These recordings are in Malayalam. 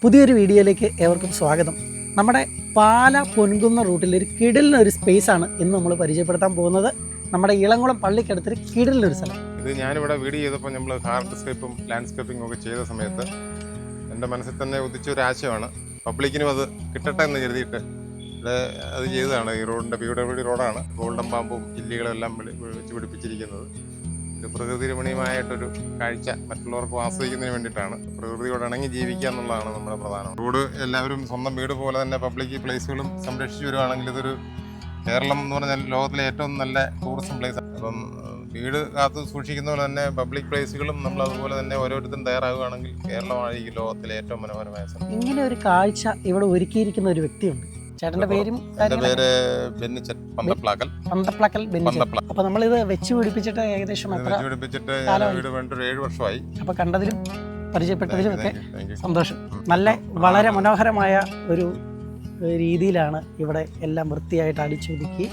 പുതിയൊരു വീഡിയോയിലേക്ക് ഏവർക്കും സ്വാഗതം. നമ്മുടെ പാല പൊൻകുന്ന റൂട്ടിൽ ഒരു കിടിലിനൊരു സ്പേസാണ് ഇന്ന് നമ്മൾ പരിചയപ്പെടുത്താൻ പോകുന്നത്. നമ്മുടെ ഇളംകുളം പള്ളിക്കടുത്തൊരു കിടിലിനൊരു സ്ഥലം. ഇത് ഞാനിവിടെ വീഡിയോ ചെയ്തപ്പോൾ നമ്മൾ ഹാർഡ്സ്കേപ്പും ലാൻഡ്സ്കേപ്പിംഗ് ഒക്കെ ചെയ്ത സമയത്ത് എൻ്റെ മനസ്സിൽ തന്നെ ഉദിച്ചൊരു ആശയമാണ്. പബ്ലിക്കിനും അത് കിട്ടട്ടെ എന്ന് കരുതിയിട്ട് ഇവിടെ അത് ചെയ്തതാണ്. ഈ റോഡിൻ്റെ PWD റോഡാണ്. ഗോൾഡൻ പാമ്പും ഇല്ലികളും എല്ലാം വെച്ച് പിടിപ്പിച്ചിരിക്കുന്നത്. ഒരു പ്രകൃതി രമണീയമായിട്ടൊരു കാഴ്ച മറ്റുള്ളവർക്ക് ആസ്വദിക്കുന്നതിന് വേണ്ടിയിട്ടാണ്. പ്രകൃതിയോട് ഇണങ്ങി ജീവിക്കുക എന്നുള്ളതാണ് നമ്മുടെ പ്രധാനം. റോഡ് എല്ലാവരും സ്വന്തം വീട് പോലെ തന്നെ പബ്ലിക് പ്ലേസുകളും സംരക്ഷിച്ചു വരുവാണെങ്കിൽ ഇതൊരു കേരളം എന്ന് പറഞ്ഞാൽ ലോകത്തിലെ ഏറ്റവും നല്ല ടൂറിസം പ്ലേസ്. അപ്പം വീട് കാത്ത് സൂക്ഷിക്കുന്ന പോലെ തന്നെ പബ്ലിക് പ്ലേസുകളും നമ്മൾ അതുപോലെ തന്നെ ഓരോരുത്തരും തയ്യാറാവുകയാണെങ്കിൽ കേരളമായിരിക്കും ലോകത്തിലെ ഏറ്റവും മനോഹരമായ സ്ഥലം. ഇങ്ങനെ ഒരു കാഴ്ച ഇവിടെ ഒരുക്കിയിരിക്കുന്ന ഒരു വ്യക്തിയുണ്ട്. ചേട്ടന്റെ പേരും? എൻ്റെ പേര് ബെന്നിച്ചൻ പന്തപ്ലാക്കൽ. അപ്പൊ നമ്മളിത് വെച്ച് പിടിപ്പിച്ചിട്ട് ഏകദേശം പിടിപ്പിച്ചിട്ട് വീട് വേണ്ട 7 വർഷമായി. അപ്പൊ കണ്ടതിലും പരിചയപ്പെട്ടതിലും ഒക്കെ സന്തോഷം. നല്ല വളരെ മനോഹരമായ ഒരു രീതിയിലാണ് ഇവിടെ എല്ലാം വൃത്തിയായിട്ട് അടിച്ചൊതുക്കി,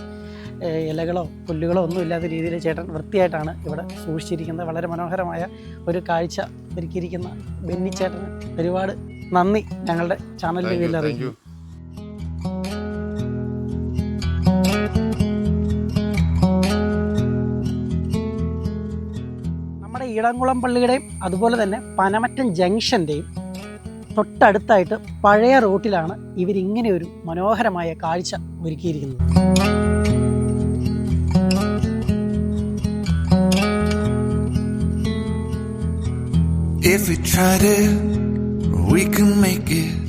ഇലകളോ പുല്ലുകളോ ഒന്നും ഇല്ലാത്ത രീതിയിൽ ചേട്ടൻ വൃത്തിയായിട്ടാണ് ഇവിടെ സൂക്ഷിച്ചിരിക്കുന്നത്. വളരെ മനോഹരമായ ഒരു കാഴ്ച ഒരുക്കിയിരിക്കുന്ന ബെന്നിച്ചേട്ടന് ഒരുപാട് നന്ദി ഞങ്ങളുടെ ചാനലിൻ്റെ പേരിൽ അറിയിക്കുന്നു. നമ്മുടെ ഇളംകുളം പള്ളിയുടെയും അതുപോലെ തന്നെ പനമറ്റം ജംഗ്ഷൻ്റെയും തൊട്ടടുത്തായിട്ട് പഴയ റോട്ടിലാണ് ഇവരിങ്ങനെ ഒരു മനോഹരമായ കാഴ്ച ഒരുക്കിയിരിക്കുന്നത്. If we tried it, we can make it.